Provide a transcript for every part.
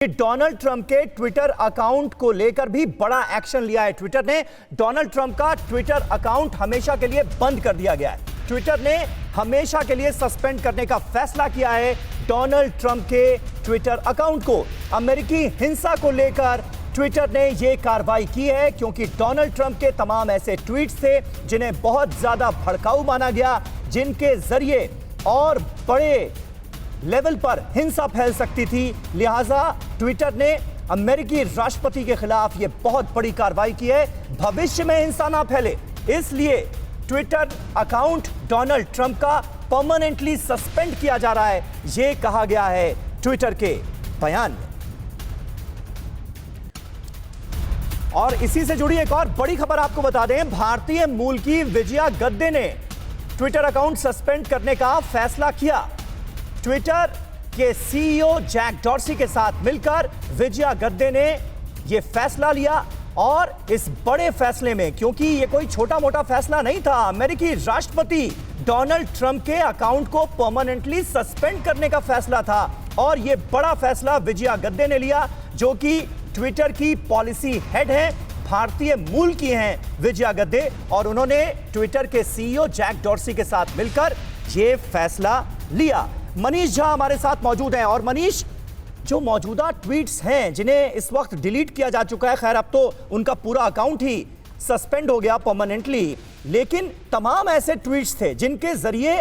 Donald Trump के Twitter account को लेकर भी बड़ा एक्शन लिया है ट्विटर ने। डोनाल्ड ट्रंप का ट्विटर अकाउंट हमेशा के लिए बंद कर दिया गया है। ट्विटर ने हमेशा के लिए सस्पेंड करने का फैसला किया है डोनाल्ड ट्रंप के ट्विटर अकाउंट को। अमेरिकी हिंसा को लेकर ट्विटर ने यह कार्रवाई की है क्योंकि डोनाल्ड ट्रंप के तमाम ऐसे ट्वीट्स थे जिन्हें बहुत ज्यादा भड़काऊ माना गया, जिनके जरिए और बड़े लेवल पर हिंसा फैल सकती थी। लिहाजा ट्विटर ने अमेरिकी राष्ट्रपति के खिलाफ यह बहुत बड़ी कार्रवाई की है, भविष्य में हिंसा ना फैले इसलिए ट्विटर अकाउंट डोनाल्ड ट्रंप का परमानेंटली सस्पेंड किया जा रहा है, यह कहा गया है ट्विटर के बयान में। और इसी से जुड़ी एक और बड़ी खबर आपको बता दें, भारतीय मूल की विजया गद्दे ने ट्विटर अकाउंट सस्पेंड करने का फैसला किया। ट्विटर के सीईओ जैक डॉर्सी के साथ मिलकर विजया गद्दे ने यह फैसला लिया और इस बड़े फैसले में, क्योंकि यह कोई छोटा मोटा फैसला नहीं था, अमेरिकी राष्ट्रपति डोनाल्ड ट्रंप के अकाउंट को परमानेंटली सस्पेंड करने का फैसला था और यह बड़ा फैसला विजया गद्दे ने लिया, जो कि ट्विटर की पॉलिसी हेड है, भारतीय मूल की हैं विजया गद्दे, और उन्होंने ट्विटर के सीईओ जैक डॉर्सी के साथ मिलकर यह फैसला लिया। मनीष झा हमारे साथ मौजूद हैं। और मनीष, जो मौजूदा ट्वीट्स हैं जिन्हें इस वक्त डिलीट किया जा चुका है, खैर अब तो उनका पूरा अकाउंट ही सस्पेंड हो गया परमानेंटली, लेकिन तमाम ऐसे ट्वीट्स थे जिनके जरिए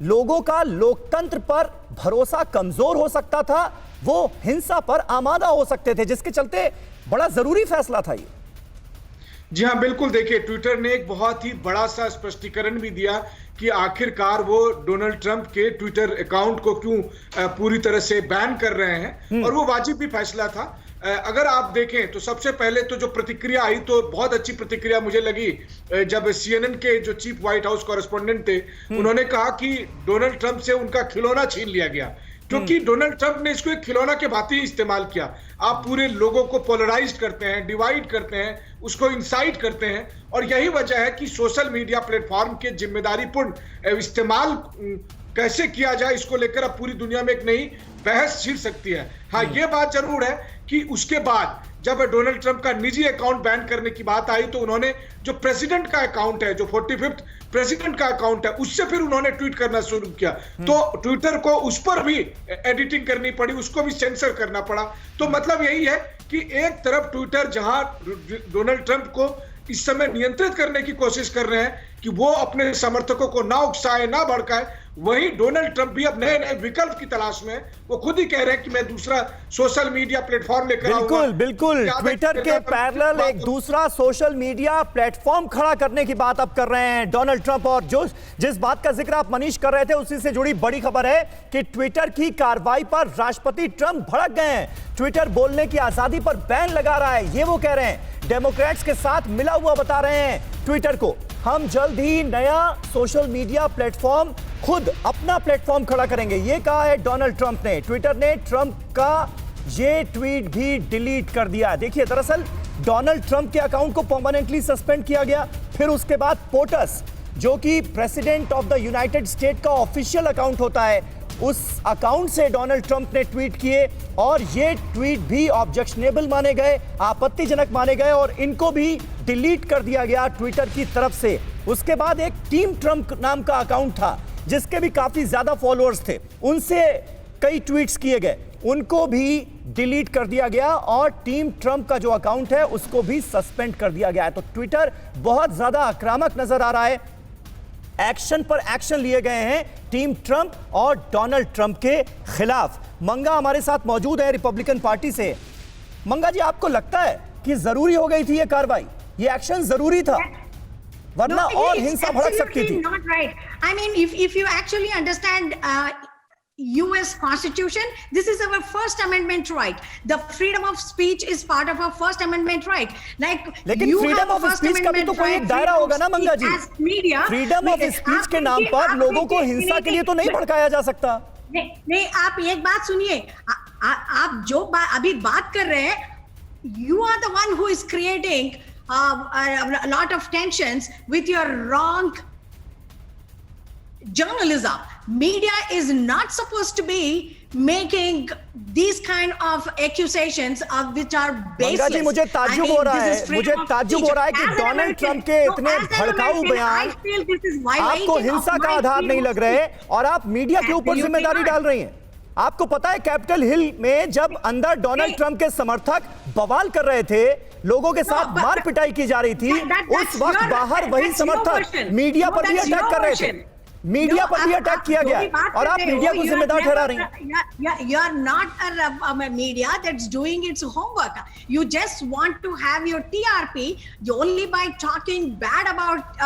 लोगों का लोकतंत्र पर भरोसा कमजोर हो सकता था, वो हिंसा पर आमादा हो सकते थे, जिसके चलते बड़ा जरूरी फैसला था ये। जी हाँ, बिल्कुल। देखिए, ट्विटर ने एक बहुत ही बड़ा सा स्पष्टीकरण भी दिया कि आखिरकार वो डोनाल्ड ट्रंप के ट्विटर अकाउंट को क्यों पूरी तरह से बैन कर रहे हैं, और वो वाजिब भी फैसला था। अगर आप देखें तो सबसे पहले तो जो प्रतिक्रिया आई तो बहुत अच्छी प्रतिक्रिया मुझे लगी जब सीएनएन के जो चीफ व्हाइट हाउस कॉरेस्पोंडेंट थे, उन्होंने कहा कि डोनाल्ड ट्रंप से उनका खिलौना छीन लिया गया, क्योंकि डोनाल्ड ट्रंप ने इसको एक खिलौना के भांति इस्तेमाल किया। आप पूरे लोगों को पोलराइज करते हैं, डिवाइड करते हैं, उसको इंसाइट करते हैं, और यही वजह है कि सोशल मीडिया प्लेटफॉर्म के जिम्मेदारीपूर्ण इस्तेमाल कैसे किया जाए, इसको लेकर अब पूरी दुनिया में एक नई बहस छिड़ सकती है। हाँ, ये बात जरूर है कि उसके बाद जब डोनाल्ड ट्रंप का निजी अकाउंट बैन करने की बात आई तो उन्होंने जो प्रेसिडेंट का अकाउंट है, जो 45th प्रेसिडेंट का अकाउंट है, उससे फिर उन्होंने ट्वीट करना शुरू किया, तो ट्विटर को उस पर भी एडिटिंग करनी पड़ी, उसको भी सेंसर करना पड़ा। तो मतलब यही है कि एक तरफ ट्विटर जहां डोनाल्ड ट्रंप को इस समय नियंत्रित करने की कोशिश कर रहे हैं कि वो अपने समर्थकों को ना उकसाए, ना भड़काए, वहीं डोनाल्ड ट्रंप भी अब नए नए विकल्प की तलाश में, वो खुद ही कह रहे हैं कि मैं दूसरा सोशल मीडिया प्लेटफॉर्म लेकर आऊंगा। बिल्कुल ट्विटर के पैरेलल एक दूसरा सोशल मीडिया प्लेटफॉर्म खड़ा करने की बात अब कर रहे हैं डोनाल्ड ट्रंप। और जो जिस बात का जिक्र आप मनीष कर रहे थे, उसी से जुड़ी बड़ी खबर है कि ट्विटर की कार्रवाई पर राष्ट्रपति ट्रंप भड़क गए हैं। ट्विटर बोलने की आजादी पर बैन लगा रहा है, ये वो कह रहे हैं, डेमोक्रेट्स के साथ मिला हुआ बता रहे हैं ट्विटर को। हम जल्द ही नया सोशल मीडिया प्लेटफॉर्म, खुद अपना प्लेटफॉर्म खड़ा करेंगे, ये कहा है डोनाल्ड ट्रंप ने। ट्विटर ने ट्रंप का ये ट्वीट भी डिलीट कर दिया। देखिए, दरअसल डोनाल्ड ट्रंप के अकाउंट को परमानेंटली सस्पेंड किया गया, फिर उसके बाद पोटस, जो कि president of the United state का ऑफिशियल अकाउंट होता है, उस अकाउंट से डोनाल्ड ट्रंप ने ट्वीट किए और ये ट्वीट भी ऑब्जेक्शनेबल माने गए, आपत्तिजनक माने गए, और इनको भी डिलीट कर दिया गया ट्विटर की तरफ से। उसके बाद एक टीम ट्रंप नाम का अकाउंट था जिसके भी काफी ज्यादा फॉलोअर्स थे, उनसे कई ट्वीट्स किए गए, उनको भी डिलीट कर दिया गया, और टीम ट्रंप का जो अकाउंट है उसको भी सस्पेंड कर दिया गया है। तो ट्विटर बहुत ज्यादा आक्रामक नजर आ रहा है, एक्शन पर एक्शन लिए गए हैं टीम ट्रंप और डोनाल्ड ट्रंप के खिलाफ। मंगा हमारे साथ मौजूद है रिपब्लिकन पार्टी से। मंगा जी, आपको लगता है कि जरूरी हो गई थी ये कार्रवाई, ये एक्शन जरूरी था, वरना और हिंसा भड़क सकती थी? Not right. I mean, if you actually understand US Constitution, this is our First Amendment right. The freedom of speech is part of our First Amendment right. Like, लेकिन फ्रीडम ऑफ स्पीच का भी तो कोई एक दायरा होगा ना मंगा जी। फ्रीडम ऑफ स्पीच के नाम पर लोगों को हिंसा के लिए तो नहीं भड़काया जा सकता। नहीं, आप एक बात सुनिए, आप जो अभी बात कर रहे हैं, you are the one who is creating a lot of tensions with your wrong journalism. Media is not supposed to be making these kind of accusations of which are baseless. मंगा जी, मुझे ताज्जुब हो रहा है, मुझे ताज्जुब हो रहा है कि डोनाल्ड ट्रंप के इतने भड़काऊ बयान आपको हिंसा का आधार नहीं लग रहे और आप मीडिया के ऊपर जिम्मेदारी डाल रही हैं। आपको पता है कैपिटल हिल में जब अंदर डोनाल्ड ट्रंप के समर्थक बवाल कर रहे थे, लोगों के साथ मार पिटाई की जा रही थी, उस वक्त बाहर वही समर्थक मीडिया पर भी अटैक कर रहे थे, मीडिया पर भी अटैक किया गया और आप मीडिया को जिम्मेदार ठहरा रही हैं। You are not a media that's doing its homework. You just want to have your TRP. Only by talking bad about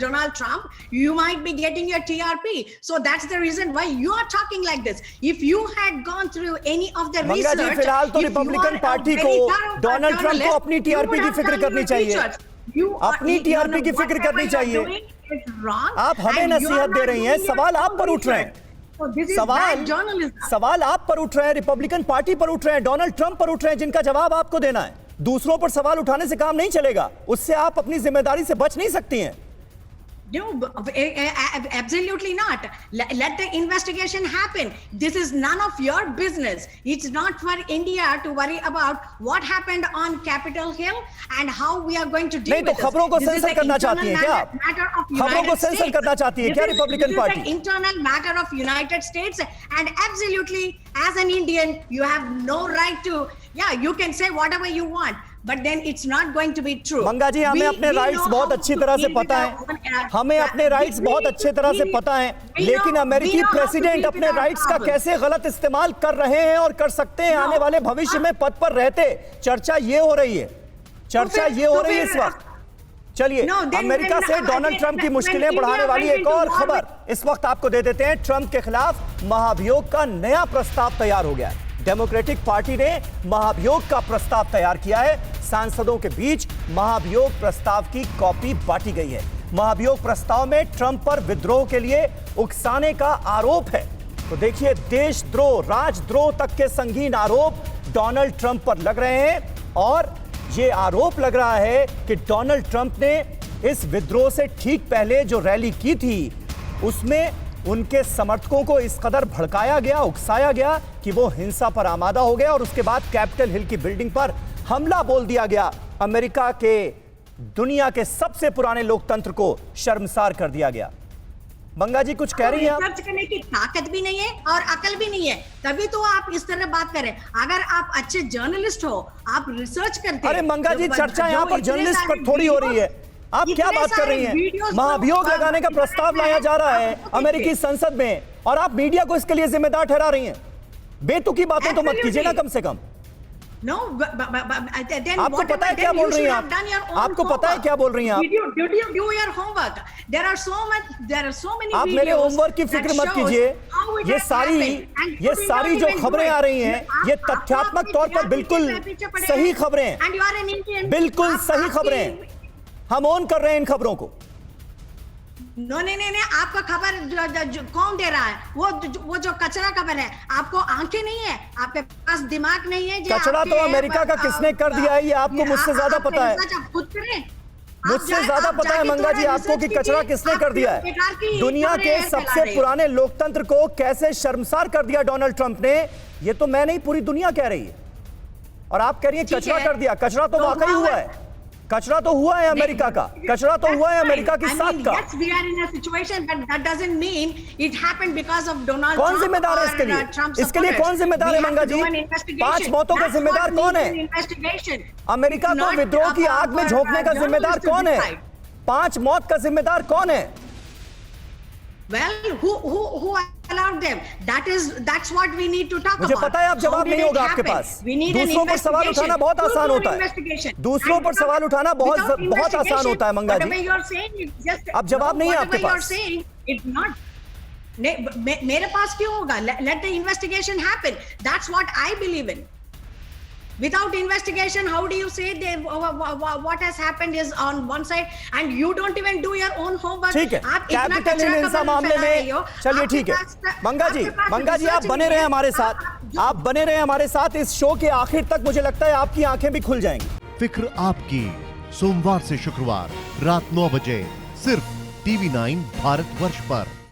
Donald Trump, you might be getting your TRP. So that's the reason why you are talking like this. If you had gone through any of the मंगा जी, research, फिलहाल तो Republican party को Donald Trump को अपनी TRP की फिक्र करनी चाहिए, अपनी टीआरपी की फिक्र करनी चाहिए। आप हमें नसीहत दे रही हैं, सवाल आप पर उठ रहे हैं, सवाल आप पर उठ रहे हैं, रिपब्लिकन पार्टी पर उठ रहे हैं, डोनाल्ड ट्रंप पर उठ रहे हैं, जिनका जवाब आपको देना है। दूसरों पर सवाल उठाने से काम नहीं चलेगा, उससे आप अपनी जिम्मेदारी से बच नहीं सकती हैं। No, absolutely not. Let the investigation happen. This is none of your business. It's not for India to worry about what happened on Capitol Hill and how we are going to deal नहीं तो with खबरों को this. Sensor करना चाहती हैं क्या आप? खबरों को सेंसर करना चाहती है क्या Republican party? This is an internal matter of United States, and absolutely, as an Indian, you have no right to. Yeah, you can say whatever you want. But then it's not going to be true. मंगा जी, हमें अपने rights बहुत अच्छी तरह से पता है, हमें अपने राइट्स बहुत अच्छे तरह से पता है, लेकिन अमेरिकी प्रेसिडेंट अपने राइट्स का कैसे गलत इस्तेमाल कर रहे हैं और कर सकते हैं आने वाले भविष्य में पद पर रहते, चर्चा ये हो रही है, चर्चा ये हो रही है इस वक्त। चलिए, अमेरिका से डोनाल्ड ट्रंप की मुश्किलें बढ़ाने वाली एक और खबर इस वक्त आपको दे देते हैं। ट्रंप के खिलाफ महाभियोग का नया प्रस्ताव तैयार हो गया है। डेमोक्रेटिक पार्टी ने महाभियोग का प्रस्ताव तैयार किया है। सांसदों के बीच महाभियोग प्रस्ताव की कॉपी बांटी गई है। महाभियोग प्रस्ताव में ट्रंप पर विद्रोह के लिए उकसाने का आरोप है। तो देखिए, देशद्रोह, राजद्रोह तक के संगीन आरोप डोनाल्ड ट्रंप पर लग रहे हैं और यह आरोप लग रहा है कि डोनाल्ड ट्रंप ने इस विद्रोह से ठीक पहले जो रैली की थी उसमें उनके समर्थकों को इस कदर भड़काया गया, उकसाया गया कि वो हिंसा पर आमादा हो गया और उसके बाद कैपिटल हिल की बिल्डिंग पर हमला बोल दिया गया। अमेरिका के दुनिया के सबसे पुराने लोकतंत्र को शर्मसार कर दिया गया। मंगा जी, कुछ कह रही हैं आप? रिसर्च करने की ताकत भी नहीं है और अकल भी नहीं है, तभी तो आप इस तरह बात करें। अगर आप अच्छे जर्नलिस्ट हो, आप रिसर्च करते। अरे मंगा जी, चर्चा यहाँ पर जर्नलिस्ट पर थोड़ी हो रही है। आप क्या बात कर रही हैं? महाभियोग लगाने का प्रस्ताव लाया जा रहा है अमेरिकी संसद में और आप मीडिया को इसके लिए जिम्मेदार ठहरा रही हैं। बेतुकी बातें तो मत कीजिए ना कम से कम। No, आपको पता है क्या बोल रही हैं आप? आपको पता है क्या बोल रही हैं आप? Did you do your homework? There are so many आप मेरे होमवर्क की फिक्र मत कीजिए। ये सारी जो खबरें आ रही हैं, ये तथ्यात्मक तौर पर बिल्कुल सही खबरें हैं, बिल्कुल सही खबरें हैं। हम ऑन कर रहे हैं इन खबरों को। नहीं, आपका खबर कौन दे रहा है? वो जो कचरा खबर है। आपको आंखें नहीं है, आपके पास दिमाग नहीं है। कचरा तो अमेरिका का किसने कर दिया है, ये आपको मुझसे ज्यादा पता है। मुझसे ज्यादा पता है मंगा जी आपको कि कचरा किसने कर दिया है। दुनिया के सबसे पुराने लोकतंत्र को कैसे शर्मसार कर दिया डोनाल्ड ट्रंप ने, ये तो मैं नहीं, पूरी दुनिया कह रही है। और आप कह रही है कचरा कर दिया। कचरा तो वाकई हुआ है, कचरा तो हुआ है अमेरिका का, कचरा तो हुआ है अमेरिका की साथ का। कौन जिम्मेदार है इसके लिए? इसके लिए कौन जिम्मेदार है मंगा जी? 5 मौतों का जिम्मेदार कौन है? अमेरिका को विद्रोह की आग में झोंकने का जिम्मेदार कौन है? 5 मौत का जिम्मेदार कौन है? Well, who allowed them? That's what we need to talk about. मुझे पता है आप जवाब नहीं होगा आपके पास। दूसरों पर सवाल उठाना बहुत आसान होता है। दूसरों पर सवाल उठाना बहुत आसान होता है मंगा जी। अब जवाब नहीं है आपके पास। मेरे पास क्यों होगा? Let the investigation happen. That's what I believe in. Without investigation, how do you say what has happened is on one side and you don't even do your own homework? ठीक है, कैपिटल हिल हिंसा मामले में चलिए ठीक है। मंगा जी आप बने रहे हमारे साथ, आप बने रहे हमारे साथ इस शो के आखिर तक। मुझे लगता है आपकी आंखें भी खुल जाएंगी। फिक्र आपकी, सोमवार से शुक्रवार रात 9 बजे सिर्फ TV9 भारतवर्ष पर।